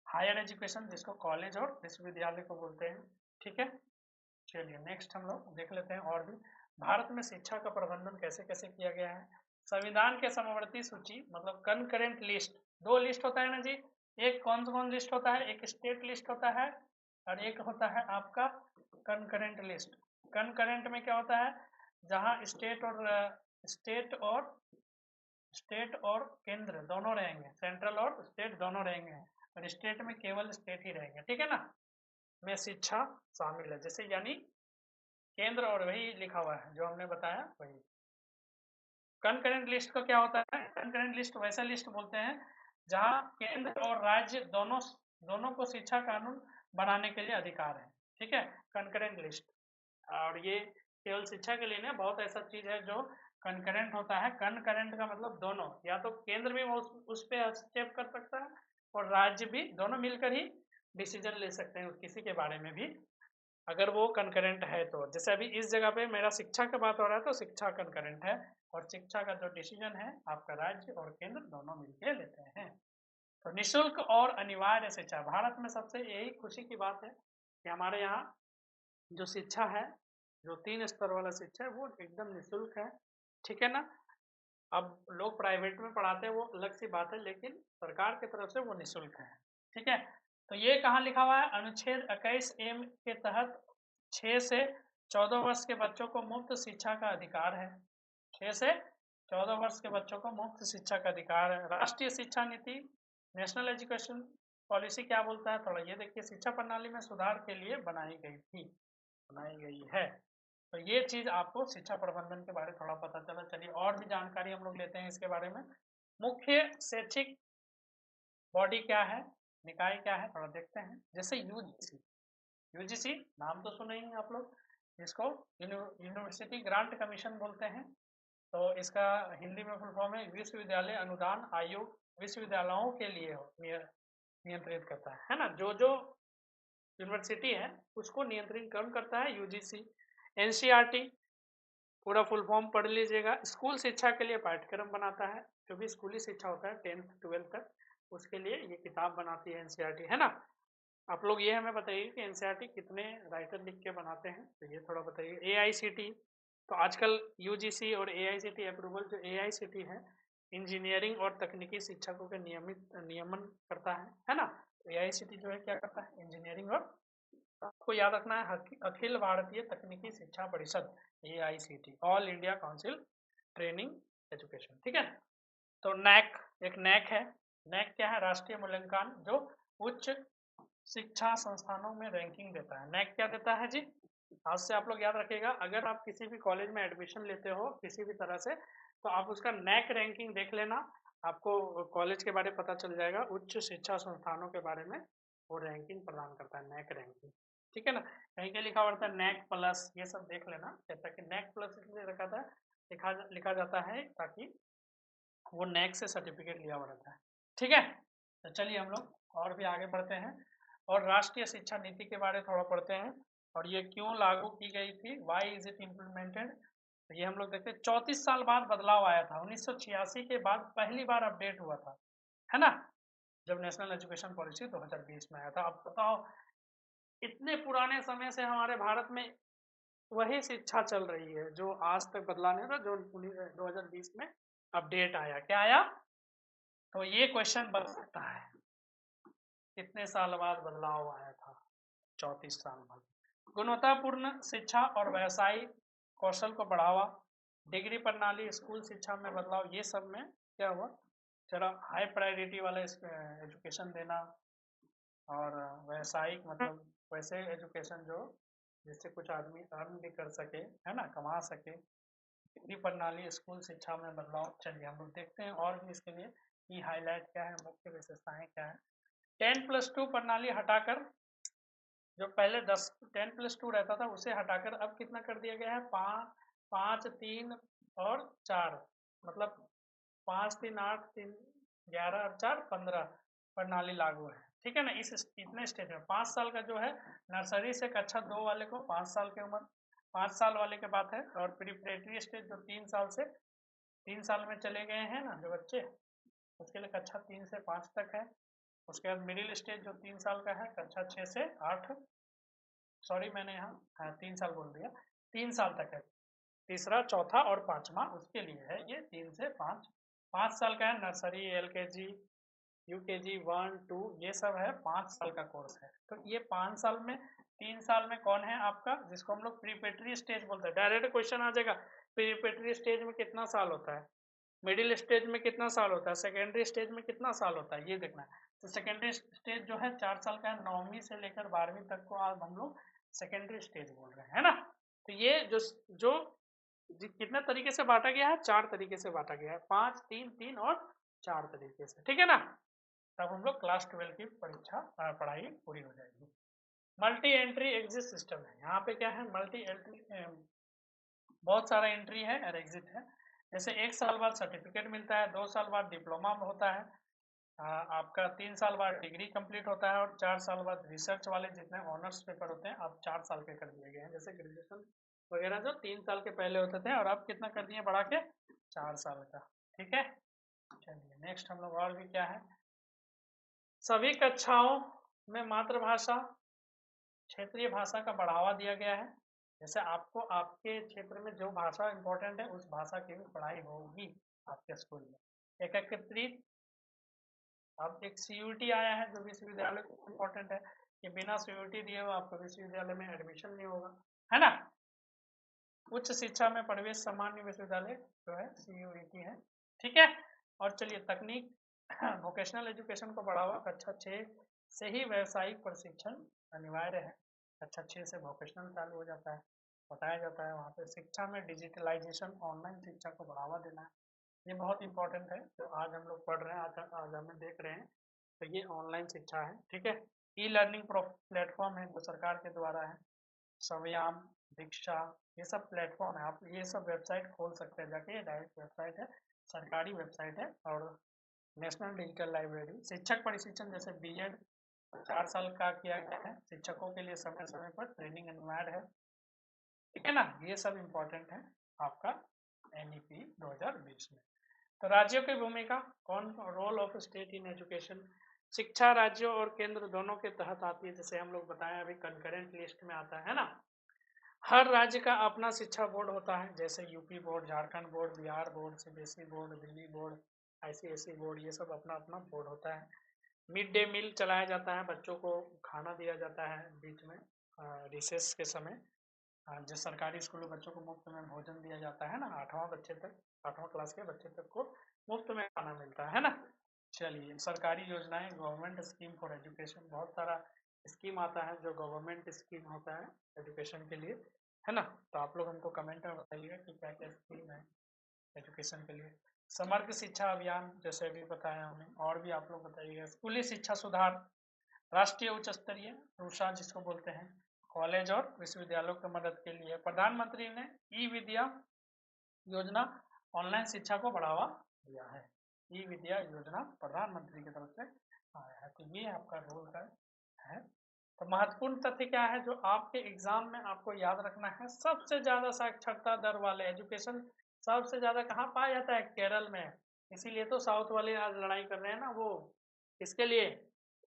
हायर एजुकेशन, जिसको कॉलेज और विश्वविद्यालय को बोलते हैं, ठीक है। चलिए नेक्स्ट हम लोग देख लेते हैं और भी भारत में शिक्षा का प्रबंधन कैसे कैसे किया गया है। संविधान के समवर्ती सूची मतलब कनकरेंट लिस्ट, 2 लिस्ट होता है ना जी। एक कौन लिस्ट होता है, एक स्टेट लिस्ट होता है और एक होता है आपका कनकरेंट लिस्ट। कनकरेंट में क्या होता है, जहाँ स्टेट और केंद्र दोनों रहेंगे, सेंट्रल और स्टेट दोनों रहेंगे, और स्टेट में केवल स्टेट ही रहेंगे, ठीक है ना, में शिक्षा शामिल है। जैसे यानी केंद्र और वही लिखा हुआ है जो हमने बताया वही। कनकरेंट लिस्ट का क्या होता है, कनकरेंट लिस्ट वैसा लिस्ट बोलते हैं जहां केंद्र और राज्य दोनों को शिक्षा कानून बनाने के लिए अधिकार है, ठीक है, कनकरेंट लिस्ट। और ये केवल शिक्षा के लिए नहीं, बहुत ऐसा चीज है जो कनकरेंट होता है। कनकरेंट का मतलब दोनों, या तो केंद्र भी उस पर हस्तक्षेप कर सकता है और राज्य भी, दोनों मिलकर ही डिसीजन ले सकते हैं किसी के बारे में भी, अगर वो कनकरेंट है तो। जैसे अभी इस जगह पे मेरा शिक्षा का बात हो रहा है तो शिक्षा कनकरेंट है, और शिक्षा का जो डिसीजन है आपका राज्य और केंद्र दोनों मिलकर लेते हैं। तो निःशुल्क और अनिवार्य शिक्षा, भारत में सबसे यही खुशी की बात है कि हमारे यहाँ जो शिक्षा है, जो 3 स्तर वाला शिक्षा है, वो एकदम निःशुल्क है, ठीक है ना। अब लोग प्राइवेट में पढ़ाते हैं वो अलग सी बात है, लेकिन सरकार की तरफ से वो निःशुल्क है, ठीक है। तो ये कहाँ लिखा हुआ है, अनुच्छेद 21 के तहत 6 से 14 वर्ष के बच्चों को मुफ्त शिक्षा का अधिकार है। 6 से 14 वर्ष के बच्चों को मुफ्त शिक्षा का अधिकार है। राष्ट्रीय शिक्षा नीति, नेशनल एजुकेशन पॉलिसी क्या बोलता है, थोड़ा ये देखिए, शिक्षा प्रणाली में सुधार के लिए बनाई गई है। तो ये चीज आपको शिक्षा प्रबंधन के बारे में थोड़ा पता चला। चलिए और भी जानकारी हम लोग लेते हैं इसके बारे में। मुख्य शैक्षिक बॉडी क्या है, निकाय क्या है, थोड़ा देखते हैं। जैसे यूजीसी नाम तो सुने ही आप लोग, जिसको यूनिवर्सिटी ग्रांट कमीशन बोलते हैं। तो इसका हिंदी में फुल फॉर्म है विश्वविद्यालय अनुदान आयोग, विश्वविद्यालयों के लिए नियंत्रित करता है ना, जो जो यूनिवर्सिटी है उसको नियंत्रित कौन करता है, यूजीसी। एनसीईआरटी पूरा फुल फॉर्म पढ़ लीजिएगा, स्कूल शिक्षा के लिए पाठ्यक्रम बनाता है, जो भी स्कूली शिक्षा होता है 10th 12th तक, उसके लिए ये किताब बनाती है एनसीईआरटी, है ना। आप लोग ये हमें बताइए कि एनसीईआरटी कितने राइटर लिख के बनाते हैं, तो ये थोड़ा बताइए। एआईसीटी, तो आजकल यूजीसी और एआईसीटी अप्रूवल, जो एआईसीटी है इंजीनियरिंग और तकनीकी शिक्षकों के नियमन करता है ना। तो एआईसीटी जो है क्या करता है, इंजीनियरिंग और, आपको याद रखना है अखिल भारतीय तकनीकी शिक्षा परिषद, AICT, all India council training education, ठीक है। तो नैक, एक नैक है। नैक क्या है, राष्ट्रीय मूल्यांकन जो उच्च शिक्षा संस्थानों में रैंकिंग देता है। नैक क्या देता है जी, आज से आप लोग याद रखिएगा, अगर आप किसी भी कॉलेज में एडमिशन लेते हो किसी भी तरह से, तो आप उसका नैक रैंकिंग देख लेना, आपको कॉलेज के बारे में पता चल जाएगा। उच्च शिक्षा संस्थानों के बारे में वो रैंकिंग प्रदान करता है, नैक रैंकिंग, ठीक है ना। कहीं के लिखा होता है नैक प्लस, ये सब देख लेना, जैसा कि नैक प्लस इसलिए रखा था, लिखा जाता है ताकि वो नैक से सर्टिफिकेट लिया हुआ रहता है, ठीक है। तो चलिए हम लोग और भी आगे बढ़ते हैं और राष्ट्रीय शिक्षा नीति के बारे में थोड़ा पढ़ते हैं, और ये क्यों लागू की गई थी, वाई इज इट इम्प्लीमेंटेड। तो ये हम लोग देखते हैं 34 साल बाद बदलाव आया था, 1986 के बाद पहली बार अपडेट हुआ था, है ना, जब नेशनल एजुकेशन पॉलिसी 2020 में आया था। अब बताओ, इतने पुराने समय से हमारे भारत में वही शिक्षा चल रही है जो आज तक बदला नहीं था, जो 2020 में अपडेट आया, क्या आया। तो ये क्वेश्चन बन सकता है, कितने साल बाद बदलाव आया था, 34 साल बाद। गुणवत्तापूर्ण शिक्षा और व्यवसायिक कौशल को बढ़ावा, डिग्री प्रणाली, स्कूल शिक्षा में बदलाव, ये सब में क्या हुआ, जरा हाई प्रायोरिटी वाला एजुकेशन देना, और व्यवसायिक मतलब वैसे एजुकेशन जो जिससे कुछ आदमी अर्न भी कर सके, है ना, कमा सके। डिग्री प्रणाली स्कूल शिक्षा में बदलाव, चलिए हम लोग देखते हैं और भी इसके लिए की हाईलाइट क्या है, मुख्य विशेषताएं क्या है। 10+2 प्रणाली हटाकर, जो पहले 10 10+2 रहता था उसे हटाकर अब कितना कर दिया गया है, 5 3 और 4, मतलब 5 3 8 3 11 और 4 15 प्रणाली लागू है। ठीक है ना। इस इतने स्टेज में 5 साल का जो है, नर्सरी से कक्षा 2 वाले को 5 साल की उम्र, 5 साल वाले के बात है। और प्रिपरेटरी स्टेज जो 3 साल में चले गए हैं ना जो बच्चे, उसके लिए कक्षा 3 से 5 तक है। उसके बाद मिडिल स्टेज जो 3 साल का है, कक्षा 6 से 8, सॉरी मैंने यहाँ, हाँ 3 साल बोल दिया, 3 साल तक है। तीसरा, चौथा और पांचवा उसके लिए है ये 3 से 5। 5 साल का है नर्सरी, LKG, UKG 1 2, ये सब है 5 साल का कोर्स है। तो ये 5 साल में, 3 साल में कौन है आपका, जिसको हम लोग प्रीपेटरी स्टेज बोलते हैं। डायरेक्ट क्वेश्चन आ जाएगा, प्रीपेटरी स्टेज में कितना साल होता है, मिडिल स्टेज में कितना साल होता है, सेकेंडरी स्टेज में कितना साल होता है, ये देखना है। तो सेकेंडरी स्टेज जो है 4 साल का है, 9वीं से लेकर 12वीं तक को आज हम लोग सेकेंडरी स्टेज बोल रहे हैं, है ना। तो ये जो कितने तरीके से बांटा गया है, 4 तरीके से बांटा गया है, 5 3 3 और 4 तरीके से, ठीक है ना। तब हम लोग क्लास 12 की परीक्षा पढ़ाई पूरी हो जाएगी। मल्टी एंट्री एग्जिट सिस्टम है, यहाँ पे क्या है, मल्टी एंट्री, बहुत सारा एंट्री है और एग्जिट है। जैसे 1 साल बाद सर्टिफिकेट मिलता है, 2 साल बाद डिप्लोमा होता है, आपका 3 साल बाद डिग्री कंप्लीट होता है, और 4 साल बाद रिसर्च वाले जितने ऑनर्स पेपर होते हैं अब 4 साल के कर दिए गए हैं। जैसे ग्रेजुएशन वगैरह जो 3 साल के पहले होते थे, और अब कितना कर दिए बढ़ा के, 4 साल का। ठीक है, चलिए नेक्स्ट हम लोग और भी क्या है, सभी कक्षाओं में मातृभाषा क्षेत्रीय भाषा का बढ़ावा दिया गया है। जैसे आपको आपके क्षेत्र में जो भाषा इंपॉर्टेंट है उस भाषा की भी पढ़ाई होगी आपके स्कूल में। एकत्रित, अब एक CUT आया है जो विश्वविद्यालय को इम्पोर्टेंट है, कि बिना CUT दिए हुए आपको विश्वविद्यालय में एडमिशन नहीं होगा, है ना। उच्च शिक्षा में प्रवेश सामान्य विश्वविद्यालय जो है CUET है। ठीक है। और चलिए तकनीक, वोकेशनल एजुकेशन को बढ़ावा, कक्षा 6 से ही व्यावसायिक प्रशिक्षण अनिवार्य है। कक्षा 6 से वोकेशनल चालू हो जाता है, बताया जाता है वहाँ पे। शिक्षा में डिजिटलाइजेशन, ऑनलाइन शिक्षा को बढ़ावा देना है, ये बहुत इंपॉर्टेंट है जो आज हम लोग पढ़ रहे हैं, आज हमें देख रहे हैं। तो ये ऑनलाइन शिक्षा है। ठीक है। E-लर्निंग प्लेटफॉर्म है जो सरकार के द्वारा है, सव्याम, दीक्षा, ये सब प्लेटफॉर्म है। आप ये सब वेबसाइट खोल सकते हैं जाके, डायरेक्ट वेबसाइट है, सरकारी वेबसाइट है। और नेशनल डिजिटल लाइब्रेरी, शिक्षक प्रशिक्षण, जैसे B.Ed 4 साल का किया गया है, शिक्षकों के लिए समय समय पर ट्रेनिंग अनिवार्य है। ठीक है ना, ये सब इम्पोर्टेंट है आपका NEP 2020 में। तो राज्यों की भूमिका, कौन, role of state in education, शिक्षा राज्यों और केंद्र दोनों के तहत आती है। जैसे हम लोग बताएं अभी कंकरेंट लिस्ट में आता है ना। हर राज्य का अपना शिक्षा बोर्ड होता है, जैसे UP board, Jharkhand board, Bihar board, CBSE board, Delhi board, ICSE board, ये सब अपना अपना बोर्ड होता है। मिड डे मील चलाया जाता है, बच्चों को खाना दिया जाता है बीच में, रिसेस के समय। जो सरकारी स्कूल में बच्चों को मुफ्त में भोजन दिया जाता है ना, 8वां क्लास के बच्चे तक को मुफ्त में खाना मिलता है ना। चलिए सरकारी योजनाएं, गवर्नमेंट स्कीम फॉर एजुकेशन, बहुत सारा स्कीम आता है जो गवर्नमेंट स्कीम होता है एजुकेशन के लिए, है ना। तो आप लोग हमको कमेंट में बताइएगा कि क्या क्या स्कीम है एजुकेशन के लिए। समग्र शिक्षा अभियान, जैसे अभी बताया हमने, और भी आप लोग बताइएगा। स्कूली शिक्षा सुधार, राष्ट्रीय उच्च स्तरीय रूषा जिसको बोलते हैं, कॉलेज और विश्वविद्यालयों की मदद के लिए प्रधानमंत्री ने E-विद्या योजना ऑनलाइन शिक्षा को बढ़ावा दिया है। E-विद्या योजना प्रधानमंत्री की तरफ से आया है। तो ये आपका रोल का है। तो महत्वपूर्ण तथ्य क्या है जो आपके एग्जाम में आपको याद रखना है, सबसे ज्यादा साक्षरता दर वाले एजुकेशन सबसे ज्यादा कहाँ पाया जाता है, केरल में। इसीलिए तो साउथ वाले आज लड़ाई कर रहे हैं ना, वो इसके लिए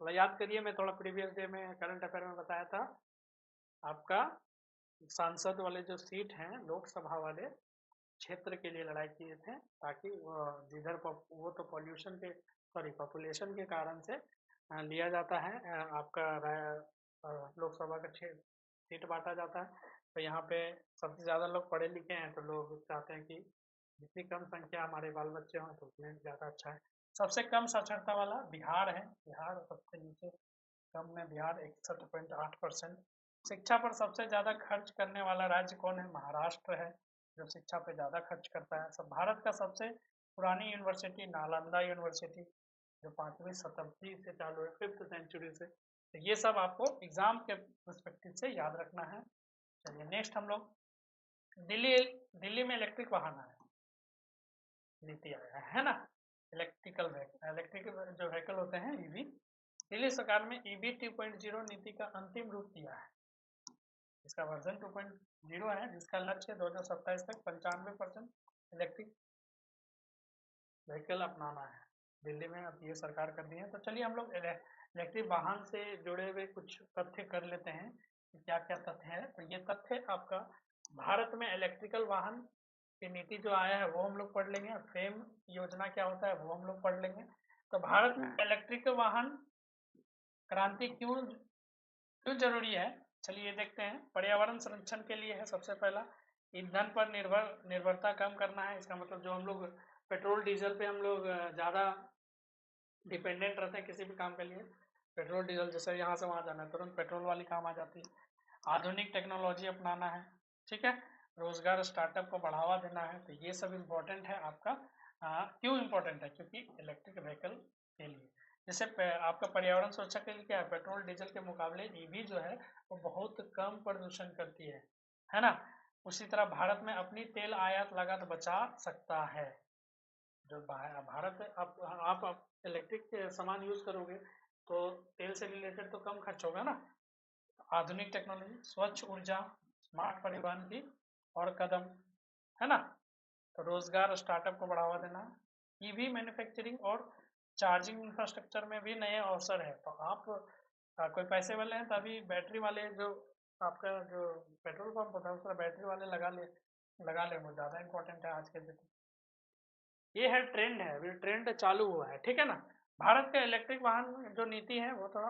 थोड़ा याद करिए। मैं थोड़ा प्रीवियस डे में करंट अफेयर में बताया था, आपका सांसद वाले जो सीट हैं लोकसभा वाले क्षेत्र के लिए लड़ाई किए थे, ताकि जिधर वो तो पॉल्यूशन के, सॉरी पॉपुलेशन के कारण से लिया जाता है, आपका लोकसभा का सीट बांटा जाता है। तो यहाँ पे सबसे ज़्यादा लोग पढ़े लिखे हैं, तो लोग चाहते हैं कि जितनी कम संख्या हमारे बाल बच्चे हों तो उतने ज़्यादा अच्छा है। सबसे कम साक्षरता वाला बिहार है, बिहार सबसे नीचे कम में बिहार 61.8%। शिक्षा पर सबसे ज़्यादा खर्च करने वाला राज्य कौन है? महाराष्ट्र है, जो शिक्षा पे ज़्यादा खर्च करता है। सब भारत का सबसे पुरानी यूनिवर्सिटी नालंदा यूनिवर्सिटी, जो 5वीं शताब्दी से चालू है, 5th सेंचुरी से। तो ये सब आपको एग्जाम के पर्सपेक्टिव से याद रखना है। चलिए नेक्स्ट हम लोग दिल्ली में इलेक्ट्रिक वाहन आया, नीति आया है ना, इलेक्ट्रिक जो व्हीकल होते हैं ईवी। दिल्ली सरकार में ईवी 2.0 नीति का अंतिम रूप दिया है। इसका वर्जन 2.0 है, जिसका लक्ष्य 2027 तक 95% इलेक्ट्रिक व्हीकल अपनाना है। दिल्ली में अब ये सरकार कर दी है। तो चलिए हम लोग इलेक्ट्रिक वाहन से जुड़े हुए कुछ तथ्य कर लेते हैं कि क्या क्या तथ्य है। तो ये तथ्य आपका भारत में इलेक्ट्रिकल वाहन की नीति जो आया है वो हम लोग पढ़ लेंगे, और फेम योजना क्या होता है वो हम लोग पढ़ लेंगे। तो भारत में इलेक्ट्रिक वाहन क्रांति क्यों जरूरी है, चलिए ये देखते हैं। पर्यावरण संरक्षण के लिए है सबसे पहला, ईंधन पर निर्भरता कम करना है। इसका मतलब जो हम लोग पेट्रोल डीजल पे हम लोग ज़्यादा डिपेंडेंट रहते हैं किसी भी काम के लिए, पेट्रोल डीजल जैसे यहाँ से वहाँ जाना है तुरंत पेट्रोल वाली काम आ जाती है। आधुनिक टेक्नोलॉजी अपनाना है, ठीक है। रोजगार स्टार्टअप को बढ़ावा देना है। तो ये सब इम्पोर्टेंट है आपका। क्यों इम्पोर्टेंट है? क्योंकि इलेक्ट्रिक व्हीकल के लिए जैसे आपका पर्यावरण सुरक्षा के लिए क्या है, पेट्रोल डीजल के मुकाबले ईवी जो है वो बहुत कम प्रदूषण करती है ना। उसी तरह भारत में अपनी तेल आयात लागत बचा सकता है। जो भारत आप इलेक्ट्रिक सामान यूज करोगे तो तेल से रिलेटेड तो कम खर्च होगा ना। आधुनिक टेक्नोलॉजी, स्वच्छ ऊर्जा, स्मार्ट परिवहन की और कदम, है ना। तो रोजगार स्टार्टअप को बढ़ावा देना, ईवी मैन्युफैक्चरिंग और चार्जिंग इंफ्रास्ट्रक्चर में भी नए अवसर है। तो आप कोई पैसे वाले हैं तो अभी बैटरी वाले जो आपका जो पेट्रोल पंप होता है उसका बैटरी वाले लगा ले, वो ज़्यादा इंपॉर्टेंट है आज के दिन। ये है ट्रेंड है, अभी ट्रेंड चालू हुआ है, ठीक है ना। भारत का इलेक्ट्रिक वाहन जो नीति है वो थोड़ा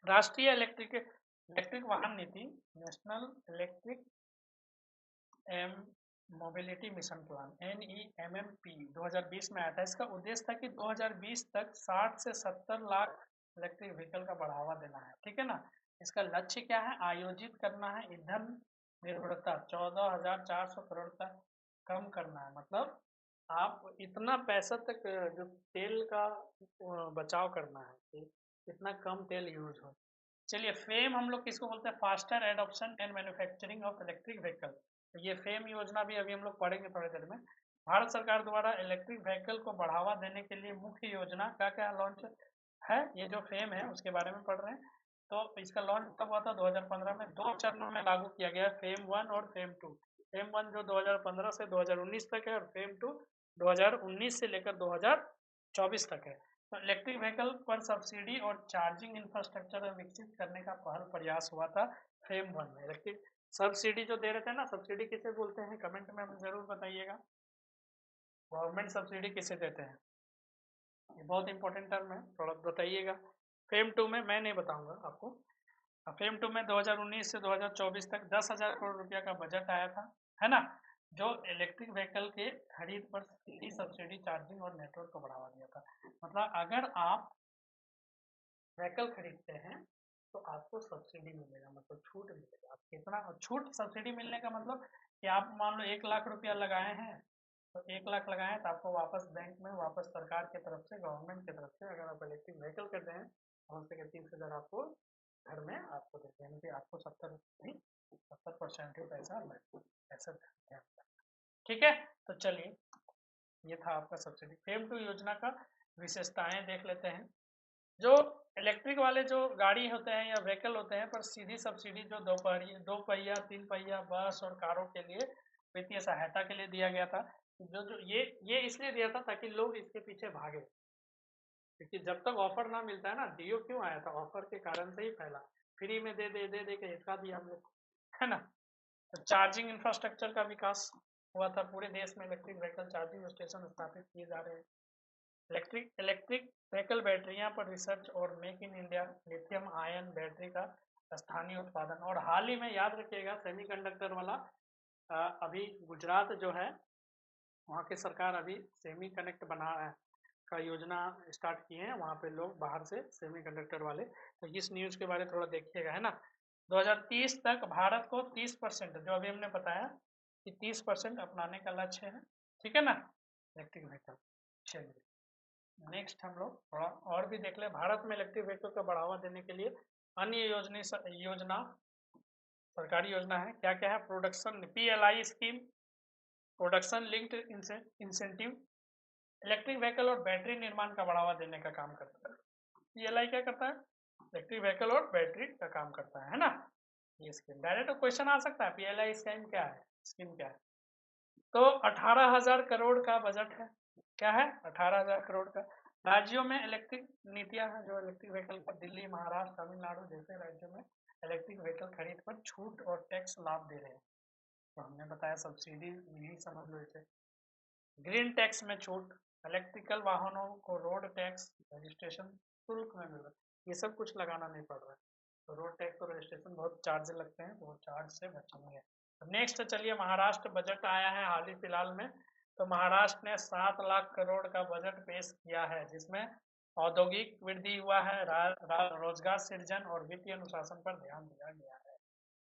राष्ट्रीय इलेक्ट्रिक वाहन नीति, national electric mobility mission plan NEMMP 2020 में आया था। इसका उद्देश्य था कि 2020 तक 60 से 70 लाख इलेक्ट्रिक व्हीकल का बढ़ावा देना है, ठीक है ना। इसका लक्ष्य क्या है? आयोजित करना है ईंधन निर्भरता 14,400 करोड़ तक कम करना है। मतलब आप इतना पैसा तक जो तेल का बचाव करना है कि इतना कम तेल यूज हो। चलिए फेम हम लोग किसको बोलते हैं? Faster adoption and manufacturing of electric vehicle. तो ये फेम योजना भी अभी हम लोग पढ़ेंगे थोड़ी देर में। भारत सरकार द्वारा इलेक्ट्रिक व्हीकल को बढ़ावा देने के लिए मुख्य योजना क्या क्या लॉन्च है? ये जो फेम है उसके बारे में पढ़ रहे हैं। तो इसका लॉन्च कब हुआ था? 2015 में। 2 चरणों में लागू किया गया, फेम 1 और फेम 2। फेम 1 जो 2015 से 2019 तक है, और फेम 2 2019 से लेकर 2024 तक है। तो इलेक्ट्रिक व्हीकल पर सब्सिडी और चार्जिंग इंफ्रास्ट्रक्चर विकसित करने का पहल प्रयास हुआ था फेम 1 में। इलेक्ट्रिक सब्सिडी जो दे रहे थे ना, सब्सिडी किसे बोलते हैं कमेंट में हमें जरूर बताइएगा। गवर्नमेंट सब्सिडी किसे देते हैं? ये बहुत इंपॉर्टेंट टर्म है, थोड़ा बताइएगा। फेम 2 में मैं नहीं बताऊंगा आपको। फेम 2 में 2019 से 2024 तक 10,000 करोड़ रुपया का बजट आया था, है ना, जो इलेक्ट्रिक व्हीकल के खरीद पर सीधी सब्सिडी, चार्जिंग और नेटवर्क को बढ़ावा दिया था। मतलब अगर आप व्हीकल खरीदते हैं तो आपको सब्सिडी मिलेगा, मतलब छूट मिलेगा। आप कितना छूट? सब्सिडी मिलने का मतलब कि आप मान लो 1 लाख रुपया लगाए हैं, तो 1 लाख लगाए हैं तो आपको वापस बैंक में वापस सरकार की तरफ से, गवर्नमेंट की तरफ से, अगर आप इलेक्ट्रिक व्हीकल करते हैं हो सके 30,000 आपको घर में आपको देते हैं, यानी कि आपको 70% ही पैसा ऐसा ध्यान रखना, ठीक है। तो चलिए ये था आपका सब्सिडी। फेम 2 योजना का विशेषताएं देख लेते हैं। जो इलेक्ट्रिक वाले जो गाड़ी होते हैं या व्हीकल होते हैं पर सीधी सब्सिडी जो दो पहिया 3 पहिया बस और कारों के लिए वित्तीय सहायता के लिए दिया गया था। जो ये इसलिए दिया था ताकि लोग इसके पीछे भागे, क्योंकि जब तक ऑफर ना मिलता है ना, डीओ क्यों आया था? ऑफर के कारण से ही फैला, फ्री में दे के हिचका दिया हम लोग, है ना। तो चार्जिंग इंफ्रास्ट्रक्चर का विकास हुआ था, पूरे देश में इलेक्ट्रिक व्हीकल चार्जिंग स्टेशन स्थापित किए जा रहे हैं। इलेक्ट्रिक व्हीकल बैटरियां पर रिसर्च और make in India lithium ion battery का स्थानीय उत्पादन। और हाल ही में याद रखिएगा सेमीकंडक्टर वाला अभी गुजरात जो है वहाँ की सरकार अभी सेमी कनेक्ट का योजना स्टार्ट किए हैं, वहाँ पे लोग बाहर से सेमीकंडक्टर वाले। तो इस न्यूज़ के बारे में थोड़ा देखिएगा, है ना। 2030 तक भारत को 30%, जो अभी हमने बताया कि 30% अपनाने का लक्ष्य है, ठीक है ना, इलेक्ट्रिक व्हीकल। चलिए नेक्स्ट हम लोग थोड़ा और भी देख ले। भारत में इलेक्ट्रिक व्हीकल को बढ़ावा देने के लिए अन्य योजना सरकारी योजना है। क्या क्या है? Production PLI scheme, production linked incentive, electric vehicle और बैटरी निर्माण का बढ़ावा देने का काम करता है। PLI क्या करता है? इलेक्ट्रिक व्हीकल और बैटरी का काम करता है ना। ये स्कीम डायरेक्ट क्वेश्चन आ सकता है, PLI स्कीम क्या है, स्कीम क्या है। तो 18,000 करोड़ का बजट है। क्या है? 18,000 करोड़ का। राज्यों में इलेक्ट्रिक नीतियां हैं, जो इलेक्ट्रिक व्हीकल पर दिल्ली, महाराष्ट्र, तमिलनाडु जैसे राज्यों में इलेक्ट्रिक व्हीकल खरीद पर छूट और टैक्स लाभ दे रहे हैं। तो हमने बताया सब्सिडी यही समझ लो इसे। ग्रीन टैक्स में छूट, इलेक्ट्रिकल वाहनों को रोड टैक्स, रजिस्ट्रेशन शुल्क में मिल रहा है, ये सब कुछ लगाना नहीं पड़ रहा है। तो रोड टैक्स और रजिस्ट्रेशन बहुत चार्ज लगते हैं, तो वो चार्ज से बचेंगे। तो नेक्स्ट चलिए, महाराष्ट्र बजट आया है हाल ही फिलहाल में। तो महाराष्ट्र ने 7 लाख करोड़ का बजट पेश किया है, जिसमें औद्योगिक वृद्धि हुआ है, रोजगार सृजन और वित्तीय अनुशासन पर ध्यान दिया गया है।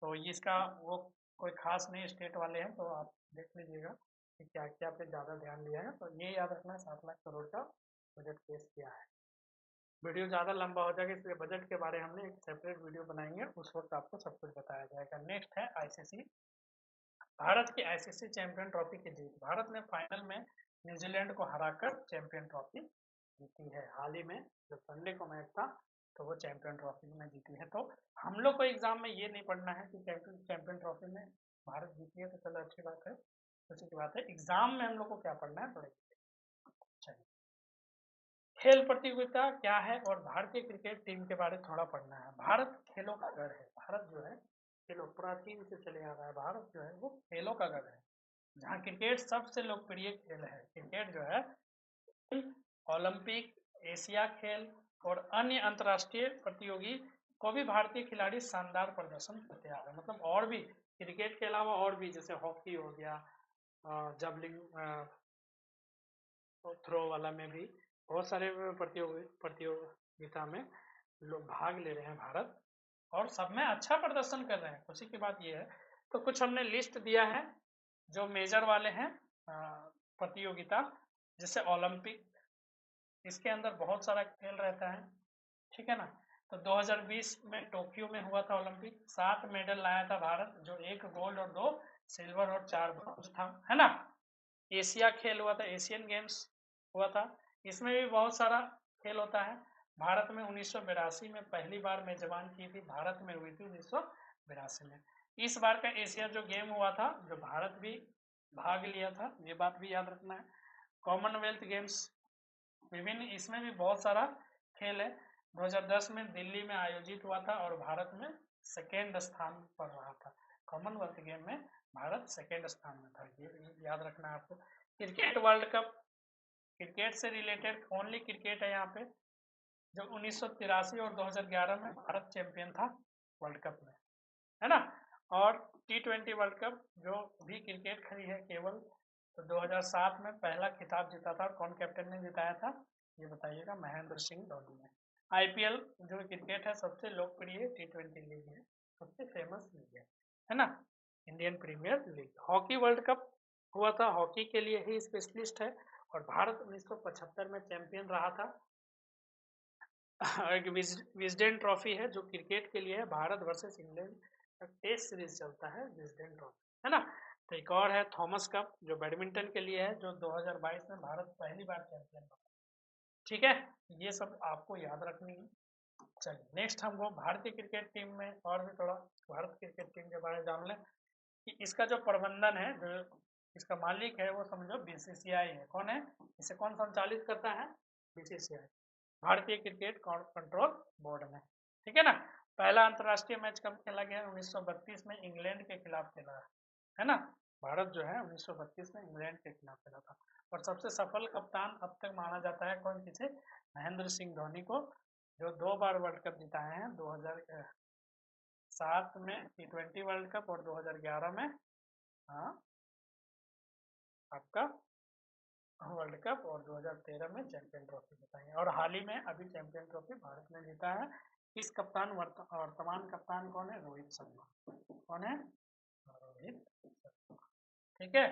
तो इसका वो कोई खास नहीं, स्टेट वाले हैं, तो आप देख लीजिएगा कि क्या क्या पे ज़्यादा ध्यान दिया है। तो ये याद रखना है, 7 लाख करोड़ का बजट पेश किया है। वीडियो ज़्यादा लंबा हो जाएगा, इसलिए बजट के बारे में हमने एक सेपरेट वीडियो बनाएंगे, उस वक्त आपको सब कुछ बताया जाएगा। नेक्स्ट है ICC। भारत की ICC चैंपियन ट्रॉफी की जीत। भारत ने फाइनल में न्यूजीलैंड को हराकर चैंपियन ट्रॉफी जीती है। हाल ही में जो संडे को मैच था, तो वो चैंपियन ट्रॉफी में जीती है। तो हम लोग को एग्जाम में ये नहीं पढ़ना है कि चैंपियन ट्रॉफी में भारत जीती है, तो चलो अच्छी बात है, खुशी की बात है। एग्जाम में हम लोग को क्या पढ़ना है, थोड़ा चलिए खेल प्रतियोगिता क्या है और भारतीय क्रिकेट टीम के बारे में थोड़ा पढ़ना है। भारत खेलों का गढ़ है। भारत जो है खेलों, प्राचीन से चले आ रहा है, भारत जो है वो खेलों का गढ़ है, जहाँ क्रिकेट सबसे लोकप्रिय खेल है। क्रिकेट जो है ओलंपिक, एशिया खेल और अन्य अंतर्राष्ट्रीय प्रतियोगी को भी भारतीय खिलाड़ी शानदार प्रदर्शन करते आ रहे हैं। मतलब और भी क्रिकेट के अलावा और भी, जैसे हॉकी हो गया, जबलिंग थ्रो वाला में भी बहुत सारे प्रतियोगिता में लोग भाग ले रहे हैं भारत, और सब में अच्छा प्रदर्शन कर रहे हैं। खुशी की बात यह है। तो कुछ हमने लिस्ट दिया है जो मेजर वाले हैं प्रतियोगिता, जैसे ओलंपिक, इसके अंदर बहुत सारा खेल रहता है, ठीक है ना। तो 2020 में टोक्यो में हुआ था ओलंपिक, 7 मेडल लाया था भारत, जो 1 गोल्ड और 2 सिल्वर और 4 ब्रॉन्ज था, है ना। एशिया खेल हुआ था, एशियन गेम्स हुआ था, इसमें भी बहुत सारा खेल होता है। भारत में 1982 में पहली बार मेजबान की थी, भारत में हुई थी 1982 में। इस बार का एशिया जो गेम हुआ था, जो भारत भी भाग लिया था, ये बात भी याद रखना है। कॉमनवेल्थ गेम्स विभिन्न, इसमें भी बहुत सारा खेल है। 2010 में दिल्ली में आयोजित हुआ था और भारत में सेकेंड स्थान पर रहा था। कॉमनवेल्थ गेम में भारत सेकेंड स्थान में था, ये याद रखना है आपको। क्रिकेट वर्ल्ड कप, क्रिकेट से रिलेटेड ओनली क्रिकेट है यहाँ पे, जो 1983 और 2011 में भारत चैंपियन था वर्ल्ड कप में, है ना। और T20 वर्ल्ड कप जो भी क्रिकेट खड़ी है केवल, तो 2007 में पहला खिताब जीता था। और कौन कैप्टन ने जिताया था, ये बताइएगा, महेंद्र सिंह धोनी ने। IPL जो क्रिकेट है सबसे लोकप्रिय T20 लीग है, सबसे फेमस लीग है ना, Indian premier league. Hockey world cup हुआ था, हॉकी के लिए ही स्पेशलिस्ट है, और भारत 1975 में चैंपियन रहा था। एक विजडन ट्रॉफी है जो क्रिकेट के लिए है, भारत वर्सेस इंग्लैंड का टेस्ट सीरीज चलता है, विजडन ट्रॉफी, है ना। तो एक और है थॉमस कप, जो बैडमिंटन के लिए है, जो 2022 में भारत पहली बार चैंपियन बना, ठीक है। ये सब आपको याद रखनी है। चलिए नेक्स्ट हमको भारतीय क्रिकेट टीम में और भी थोड़ा भारत क्रिकेट टीम के बारे में जान लें कि इसका जो प्रबंधन है, जो इसका मालिक है, वो समझो BCCI है। कौन है, इसे कौन संचालित करता है, BCCI, भारतीय क्रिकेट कंट्रोल बोर्ड में, ठीक है ना। पहला अंतर्राष्ट्रीय मैच कब खेला गया, 1932 में इंग्लैंड के खिलाफ खेला है ना। भारत जो है 1932 में इंग्लैंड के खिलाफ खेला था। और सबसे सफल कप्तान अब तक माना जाता है कौन, किसे, महेंद्र सिंह धोनी को, जो 2 बार वर्ल्ड कप जिताए हैं, 2007 में T20 वर्ल्ड कप और 2011 में हाँ आपका वर्ल्ड कप और 2013 में चैंपियन ट्रॉफी जिताई। और हाल ही में अभी चैंपियन ट्रॉफी भारत ने जीता है। इस कप्तान वर्तमान कप्तान कौन है? रोहित शर्मा। कौन है? रोहित शर्मा। ठीक है।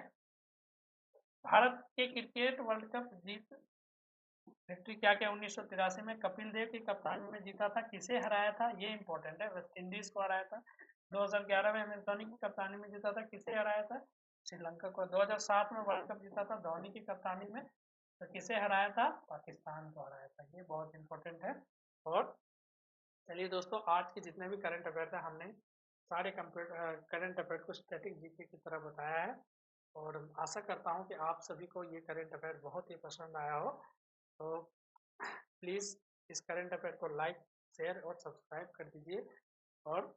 भारत के क्रिकेट वर्ल्ड कप जीत विक्ट्री क्या क्या 1983 में कपिल देव की कप्तानी में जीता था। किसे हराया था? ये इंपॉर्टेंट है। वेस्ट इंडीज को हराया था। 2011 में एम एस धोनी की कप्तानी में जीता था। किसे हराया था? श्रीलंका को। 2007 में वर्ल्ड कप जीता था धोनी की कप्तानी में, तो किसे हराया था? पाकिस्तान को हराया था। ये बहुत इंपॉर्टेंट है। और चलिए दोस्तों, आज के जितने भी करंट अफेयर थे हमने सारे करंट अफेयर को स्टैटिक जीके की तरह बताया है। और आशा करता हूँ कि आप सभी को ये करंट अफेयर बहुत ही पसंद आया हो। तो प्लीज़ इस करंट अफेयर को लाइक, शेयर और सब्सक्राइब कर दीजिए। और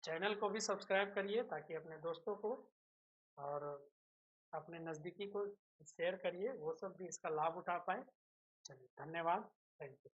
चैनल को भी सब्सक्राइब करिए ताकि अपने दोस्तों को और अपने नज़दीकी को शेयर करिए, वो सब भी इसका लाभ उठा पाए। चलिए, धन्यवाद। Thank you.